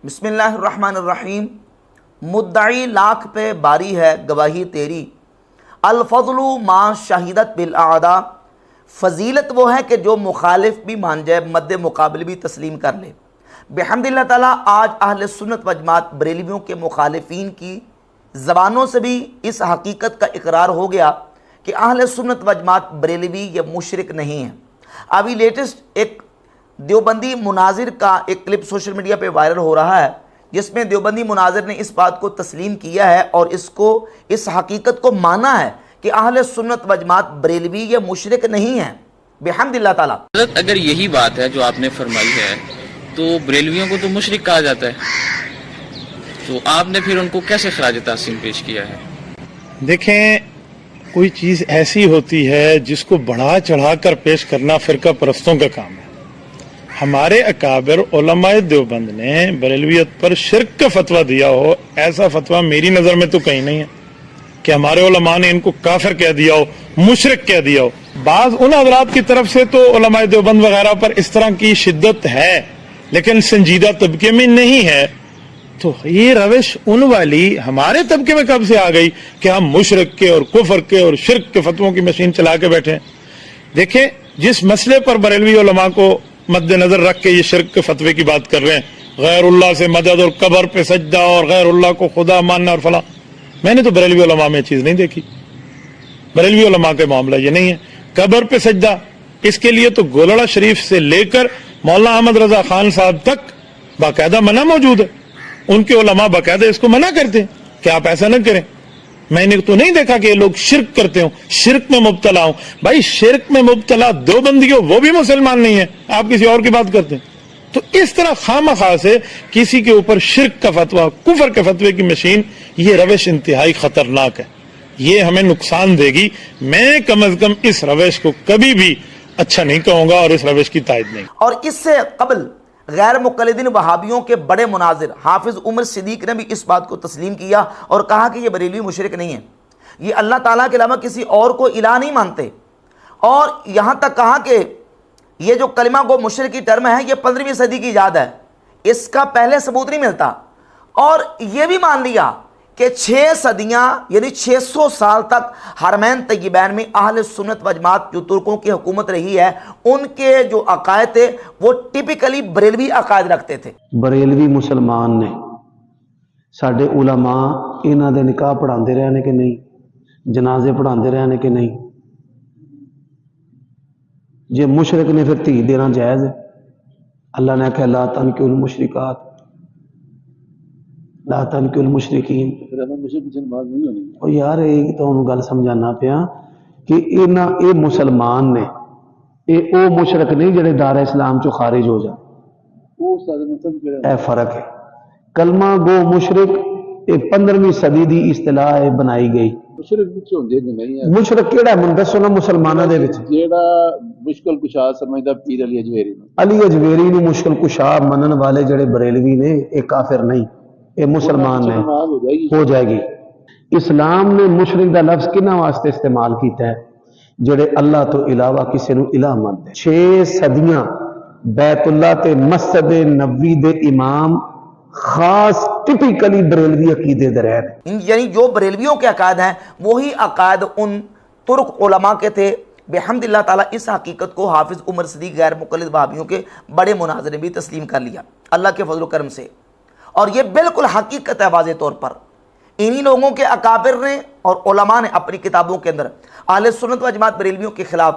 بسم اللہ الرحمن الرحیم۔ مدعی لاکھ پہ باری ہے گواہی تیری، الفضل ما شہیدت بالاعداء، فضیلت وہ ہے کہ جو مخالف بھی مان جائے، مد مقابل بھی تسلیم کر لے۔ بحمد اللہ تعالیٰ آج اہل سنت و جماعت بریلویوں کے مخالفین کی زبانوں سے بھی اس حقیقت کا اقرار ہو گیا کہ اہل سنت و جماعت بریلوی یہ مشرک نہیں ہیں۔ ابھی لیٹسٹ ایک دیوبندی مناظر کا ایک کلپ سوشل میڈیا پہ وائرل ہو رہا ہے، جس میں دیوبندی مناظر نے اس بات کو تسلیم کیا ہے اور اس حقیقت کو مانا ہے کہ اہل سنت و جماعت بریلوی یہ مشرک نہیں ہیں بحمد اللہ تعالیٰ۔ حضرت اگر یہی بات ہے جو آپ نے فرمائی ہے تو بریلویوں کو تو مشرک کہا جاتا ہے، تو آپ نے پھر ان کو کیسے خراج تحسین پیش کیا ہے؟ دیکھیں، کوئی چیز ایسی ہوتی ہے جس کو بڑھا چڑھا کر پیش کرنا فرقہ پرستوں کا کام ہے۔ ہمارے اکابر علماء دیوبند نے بریلویت پر شرک کا فتویٰ دیا ہو، ایسا فتویٰ میری نظر میں تو کہیں نہیں ہے کہ ہمارے علماء نے ان کو کافر کہہ دیا ہو، مشرک کہہ دیا ہو۔ بعض ان حضرات کی طرف سے تو علماء دیوبند وغیرہ پر اس طرح کی شدت ہے، لیکن سنجیدہ طبقے میں نہیں ہے۔ تو یہ روش ان والی ہمارے طبقے میں کب سے آ گئی کہ ہم مشرک کے اور کفر کے اور شرک کے فتووں کی مشین چلا کے بیٹھے ہیں؟ دیکھیں، جس مسئلے پر بریلوی علماء کو مد نظر رکھ کے یہ شرک کے فتوے کی بات کر رہے ہیں، غیر اللہ سے مدد اور قبر پہ سجدہ اور غیر اللہ کو خدا ماننا اور فلاں، میں نے تو بریلوی علماء میں چیز نہیں دیکھی۔ بریلوی علماء کے معاملہ یہ نہیں ہے۔ قبر پہ سجدہ، اس کے لیے تو گولڑا شریف سے لے کر مولانا احمد رضا خان صاحب تک باقاعدہ منع موجود ہے۔ ان کے علماء باقاعدہ اس کو منع کرتے ہیں کہ آپ ایسا نہ کریں۔ میں نے تو نہیں دیکھا کہ یہ لوگ شرک کرتے ہوں، شرک میں مبتلا ہوں۔ بھائی شرک میں مبتلا دیوبندی ہو، وہ بھی مسلمان نہیں ہے، آپ کسی اور کی بات کرتے ہیں۔ تو اس طرح خواہ سے کسی کے اوپر شرک کا فتویٰ، کفر کے فتوے کی مشین، یہ روش انتہائی خطرناک ہے، یہ ہمیں نقصان دے گی۔ میں کم از کم اس روش کو کبھی بھی اچھا نہیں کہوں گا اور اس روش کی تائید نہیں۔ اور اس سے قبل غیر مقلدین وہابیوں کے بڑے مناظر حافظ عمر صدیق نے بھی اس بات کو تسلیم کیا اور کہا کہ یہ بریلوی مشرک نہیں ہے، یہ اللہ تعالیٰ کے علاوہ کسی اور کو الہ نہیں مانتے، اور یہاں تک کہا کہ یہ جو کلمہ گو مشرک کی ٹرم ہے یہ 15ویں صدی کی ایجاد ہے، اس کا پہلے ثبوت نہیں ملتا۔ اور یہ بھی مان لیا کہ 6 صدیاں یعنی 600 سال تک حرمین طیبین میں اہل سنت و جماعت جو ترکوں کی حکومت رہی ہے، ان کے جو عقائد تھے وہ ٹپیکلی بریلوی عقائد رکھتے تھے۔ بریلوی مسلمان نے ساڈے علماء انہاں دے نکاح پڑھاندے رہے نے کہ نہیں، جنازے پڑھاندے رہے نے کہ نہیں؟ جے مشرک نے پھر تھی دینا جائز ہے؟ اللہ نے کہا لا تنکحوا المشرکات، لا تنکحوا المشرکین۔ او یار ایک تو انہوں گل سمجھانا پیا کہ اے مسلمان نے، او مشرک نہیں جڑے دار اسلام چو خارج ہو جائے، اے فرق ہے۔ کلمہ گو مشرک یہ 15ویں صدی دی اصطلاح بنائی گئی۔ مشرک کیڑا ہے دسو نا مسلماناں دے وچ؟ جیڑا مشکل کشا سمجھدا پیر علی اجویری علی اجویری نو مشکل کشا منن والے جڑے بریلوی نے، اے کافر نہیں، اے مسلمان نے، ہو جائے گی۔ اسلام نے مشرک دا لفظ کنہاں واسطے استعمال کیتا ہے؟ جڑے اللہ تو علاوہ کسی نو الہ مانتے۔ 6 صدیاں بیت اللہ تے مسجد نبوی دے امام خاص ٹپیکلی بریلوی عقیدے دے رہے ہیں، یعنی جو بریلویوں کے عقائد ہیں وہی عقائد ان ترک علماء کے تھے۔ بحمد اللہ تعالیٰ اس حقیقت کو حافظ عمر صدیق غیر مقلد وہابیوں کے بڑے مناظر نے بھی تسلیم کر لیا اللہ کے فضل و کرم سے، اور یہ بالکل حقیقت ہے واضح طور پر۔ انہی لوگوں کے اکابر نے اور علماء نے اپنی کتابوں کے اندر اہل سنت و جماعت بریلویوں کے خلاف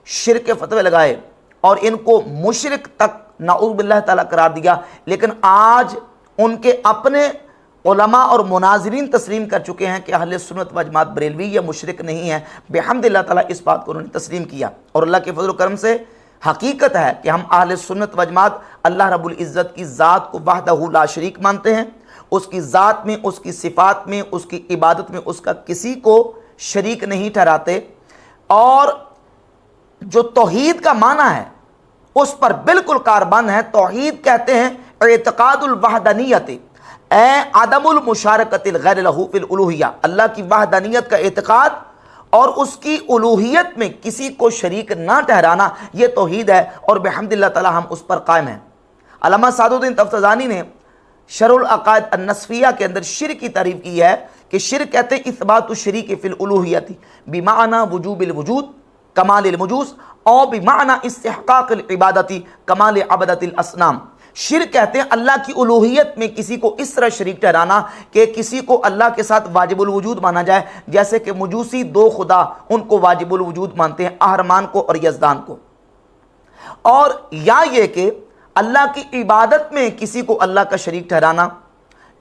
شرک کے فتوے لگائے اور ان کو مشرک تک نعوذ باللہ تعالیٰ قرار دیا، لیکن آج ان کے اپنے علماء اور مناظرین تسلیم کر چکے ہیں کہ اہل سنت و جماعت بریلوی یہ مشرک نہیں ہے۔ بحمد اللہ تعالیٰ اس بات کو انہوں نے تسلیم کیا، اور اللہ کے فضل و کرم سے حقیقت ہے کہ ہم اہل سنت و جماعت اللہ رب العزت کی ذات کو وحدہ لا شریک مانتے ہیں، اس کی ذات میں، اس کی صفات میں، اس کی عبادت میں اس کا کسی کو شریک نہیں ٹھہراتے، اور جو توحید کا معنی ہے اس پر بالکل کاربند ہے۔ توحید کہتے ہیں اعتقاد الوحدانیت، اے عدم المشارکت الغیر لہ فی الالوہیہ، اللہ کی وحدانیت کا اعتقاد اور اس کی الوہیت میں کسی کو شریک نہ ٹھہرانا، یہ توحید ہے، اور بحمد اللہ تعالی ہم اس پر قائم ہیں۔ علامہ سعد الدین تفتزانی نے शरुल अकायद अन्नसफिया के अंदर शिर्क की तारीफ की है कि शिर्क कहते हैं इस्बातु शरीक फिल उलूहियती बिमाना वजूबिल वजूद कमालिल मुजूज और बिमाना इस्तिहकाकिल इबादती कमाल अबदतिल असनाम। शिर्क कहते हैं अल्लाह की उलूहियत में किसी को इस तरह शरीक ठहराना कि किसी को अल्लाह के साथ वाजिबुल वजूद माना जाए, जैसे कि मजूसी दो खुदा उनको वाजिबुल वजूद मानते हैं, अहरमान को और यजदान को। और या ये कि अल्लाह की इबादत में किसी को अल्लाह का शरीक ठहराना,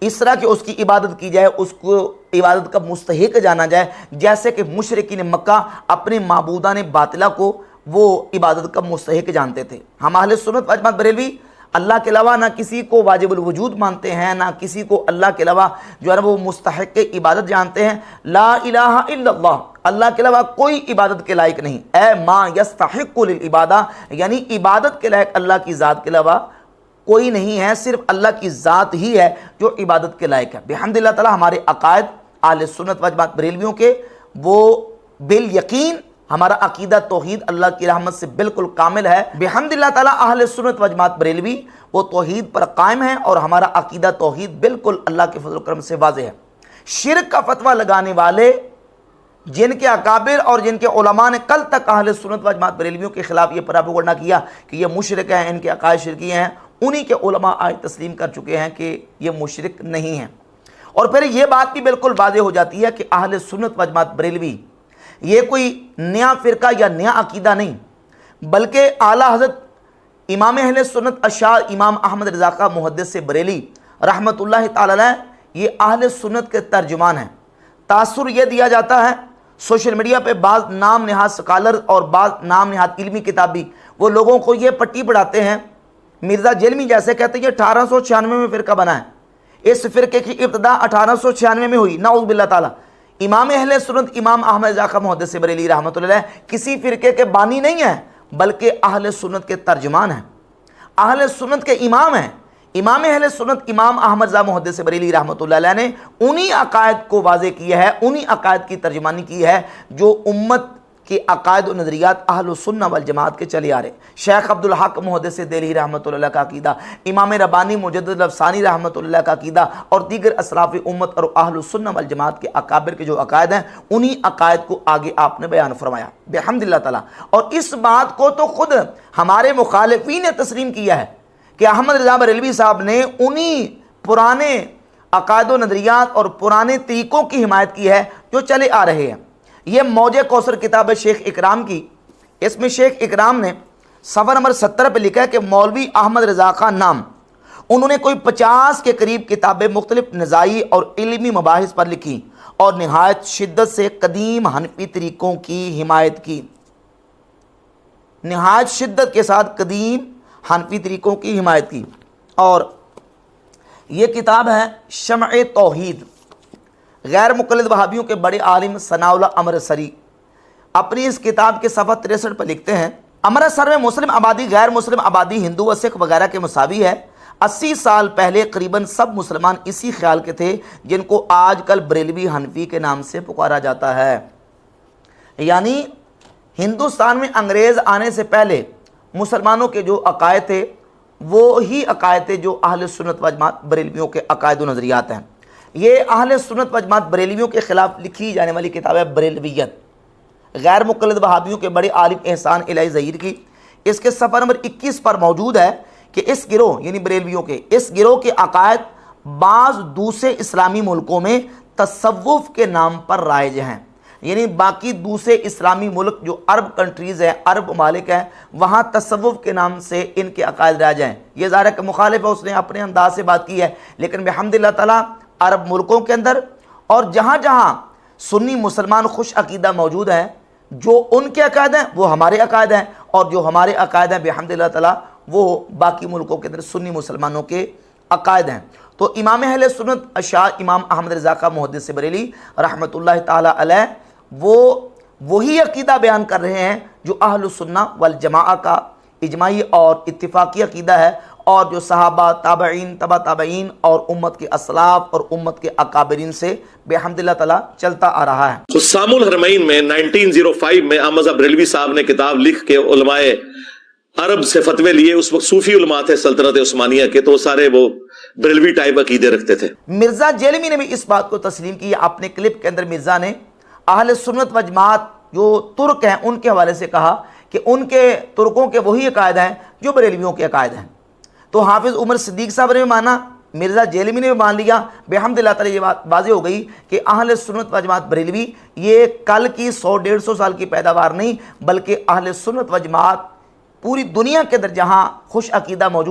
इस तरह कि उसकी इबादत की जाए, उसको इबादत का मुस्तहिक जाना जाए, जैसे कि मुशरिकीन मक्का अपने माबूदान बातिला को वो इबादत का मुस्तहिक जानते थे। हम अहले सुन्नत व जमात बरेलवी अल्लाह के अलावा ना किसी को वाजिबुल वजूद मानते हैं, ना किसी को अल्लाह के अलावा जो है ना वो मुस्तहिक के इबादत जानते हैं। ला इलाहा इल्लल्लाह, अल्लाह के अलावा कोई इबादत के लायक नहीं। ए मा यस्तहिक्कु लिल इबादा, यानी इबादत के लायक अल्लाह की ज़ात के अलावा कोई नहीं है, सिर्फ अल्लाह की ज़ात ही है जो इबादत के लायक है। बिहम्दिल्लाह ताला हमारे अकायद अहले सुन्नत व जमात बरेलवियों के वो बिल यकीन हमारा अकीदा तौहीद अल्लाह की रहमत से बिल्कुल कामिल है। बिहम्दिल्लाह ताला अहले सुन्नत व जमात बरेलवी वो तौहीद पर कायम है और हमारा अकीदा तौहीद बिल्कुल अल्लाह के फजल करम से वाज़ेह है। शिर्क का फतवा लगाने वाले जिनके अकाबिर और जिनके उलमा ने कल तक अहले सुन्नत व जमात बरेलवियों के खिलाफ ये प्रोपेगेंडा किया कि ये मुशरिक हैं, इनके अकायद शिरकी हैं, उन्हीं के उलमा आज तस्लीम कर चुके हैं कि ये मुशरिक नहीं हैं। और फिर ये बात भी बिल्कुल वाज़ेह हो जाती है कि अहले सुन्नत व जमात बरेलवी ये कोई नया फ़िरका या नया अकीदा नहीं, बल्कि आला हज़रत इमाम अहले सुन्नत अशार इमाम अहमद रज़ा खां मुहद्दिस बरेली रहमतुल्लाह ताला अलैह ये अहले सुन्नत के तर्जुमान हैं। तासुर ये दिया जाता है सोशल मीडिया पे, बाज़ नाम नहाद स्कॉलर और बाज़ नाम नहाद इल्मी किताबी वो लोगों को ये पट्टी पढ़ाते हैं, मिर्ज़ा जेलमी जैसे कहते हैं ये 1896 में फ़िरका बना है, इस फ़िरके की इब्तिदा 1896 में हुई, नाउज़ बिल्लाह ताला। इमाम अहले सुन्नत इमाम अहमद रज़ा खां मुहद्दिस बरेली रहमतुल्लाह किसी फ़िरके के बानी नहीं है, बल्कि अहले सुन्नत के तर्जुमान हैं, अहले सुन्नत के इमाम हैं। इमाम अहले सुन्नत इमाम अहमद रज़ा मुहद्दिस बरेली रहमतुल्लाह ने उन्हीं अकायद को वाज़ेह किया है, उन्हीं अकायद की तर्जुमानी की है जो उम्मत के अकायद और नज़रियात अहले सुन्नत वल जमात के चले आ रहे। शेख अब्दुल हक मुहद्दिस दिल्ही रहमतुल्लाह का अकीदा, इमाम रब्बानी मुजद्दिद अफ़सानी रहमतुल्लाह का अकीदा और दीगर असराफ़ उम्मत और अहले सुन्नत वल जमात के अकाबिर के जो अकायद हैं उन्हीं अकायद को आगे आपने बयान फरमाया बिहम्दिल्लाह ताला। और इस बात को तो खुद हमारे मुखालिफीन ने तस्लीम किया है कि अहमद रज़ा बरेलवी साहब ने उन्हीं पुराने अकायद व नज़रियात और पुराने तरीक़ों की हिमायत की है जो चले आ रहे हैं। ये मौजे कौसर किताब है शेख इकराम की, इसमें शेख इकराम ने सफ़र नंबर 70 पर लिखा है कि मौलवी अहमद रज़ा खां नाम, उन्होंने कोई 50 के करीब किताबें मुख्तलिफ नज़ाई और इल्मी मबाहिस पर लिखी और नहायत शिद्दत से कदीम हनफी तरीक़ों की हिमायत की, नहायत शिद्दत के साथ कदीम हनफी तरीक़ों की हिमायत की। और ये किताब है शमअ तौहीद। गैर मुक़ल्लिद वहाबियों के बड़े आलिम सनाउल्लाह अमृतसरी अपनी इस किताब के सफ़ा 63 पर लिखते हैं, अमृतसर में मुस्लिम आबादी गैर मुस्लिम आबादी हिंदू व सिख वगैरह के मुसावी है। 80 साल पहले करीबन सब मुसलमान इसी ख्याल के थे जिनको आजकल बरेलवी हनफी के नाम से पुकारा जाता है। यानी हिंदुस्तान में अंग्रेज़ आने से पहले मुसलमानों के जो अकायद थे वो ही अकायद थे जो अहले सुन्नत व जमात बरेलवियों के अकायद व नज़रियात हैं। ये अहले सुन्नत व जमात बरेलवियों के ख़िलाफ़ लिखी जाने वाली किताब है बरेलवियत, गैर मुक़ल्लिद वहाबियों के बड़े आलिम एहसान इलाही ज़हीर की। इसके सफ़ा नंबर 21 पर मौजूद है कि इस गिरोह यानी बरेलवियों के इस गिरोह के अकायद बाज़ दूसरे इस्लामी मुल्कों में तसव्वुफ़ के नाम पर राइज हैं। यानी बाकी दूसरे इस्लामी मुल्क जो अरब कंट्रीज़ हैं, अरब ममालिक हैं, वहाँ तसव्वुफ़ के नाम से इनके अकायद राइज हैं। ये ज़ाहिर है कि मुखालिफ है, उसने अपने अंदाज से बात की है, लेकिन बिहम्दिल्लाह ताला अरब मुल्कों के अंदर और जहाँ जहाँ सुन्नी मुसलमान खुश अकीदा मौजूद हैं, जो उनके अकायद हैं वो हमारे अकायद हैं, और जो हमारे अकायद हैं बिहम्दिल्लाह ताला वो बाकी मुल्कों के अंदर सुन्नी मुसलमानों के अकायद हैं। तो इमाम अहले सुन्नत अशार इमाम अहमद रज़ा खां मुहद्दिस बरेली रहमतुल्लाह ताला अलैह वो वही अकीदा बयान कर रहे हैं जो अहलुस सुन्नह वल जमाअह का इजमाई और इत्तिफाकी अकीदा है, और जो सहाबा ताबईन तबा ताबईन और उम्मत के असलाफ और उम्मत के अकाबरीन से बिहम्दिल्लाह ताला चलता आ रहा है। हुस्सामुल हरमैन में 1905 में अहमद रज़ा बरेलवी साहब ने किताब लिख के उलमाए अरब से फतवे लिए, उस वक्त सूफी उलमा थे सल्तनत उस्मानिया के, तो सारे वो बरेलवी टाइप अकीदे रखते थे। मिर्ज़ा जेलमी ने भी इस बात को तस्लीम की। अपने क्लिप के अंदर मिर्ज़ा ने अहले सुन्नत व जमात जो तुर्क हैं उनके हवाले से कहा कि उनके तुर्कों के वही अकायद हैं जो बरेलवियों के अकायद हैं। तो हाफिज़ उमर सिद्दीक साहब ने भी माना, मिर्ज़ा जेलमी ने भी मान लिया। बेहम्दिल्लाह ताला ये बात वाज़ेह हो गई कि अहले सुन्नत व जमात बरेलवी ये कल की 100-150 साल की पैदावार नहीं, बल्कि अहले सुन्नत व जमात पूरी दुनिया के अंदर जहाँ खुश अकीदा मौजूद